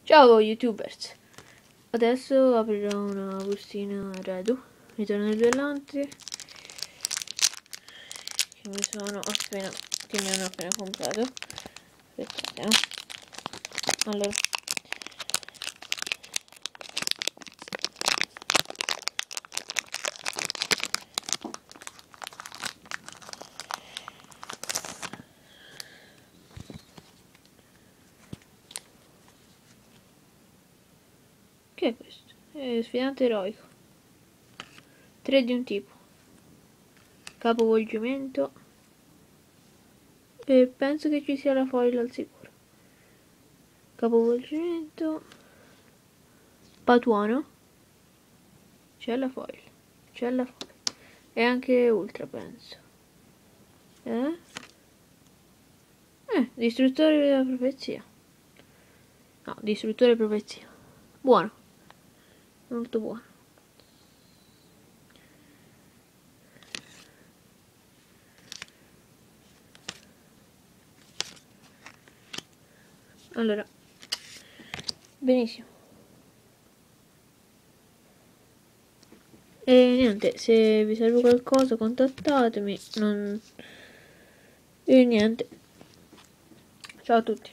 Ciao youtubers, adesso aprirò una bustina Redu, ritorno ai duellanti che mi hanno appena comprato. Aspettate, allora che è questo? È sfidante eroico, 3 di un tipo, capovolgimento, e penso che ci sia la foil al sicuro. Capovolgimento, patuano, c'è la foil, e anche ultra penso. Distruttore della profezia. No, distruttore profezia. Buono. Molto buono. Allora. Benissimo. E niente, se vi serve qualcosa contattatemi. E niente. Ciao a tutti.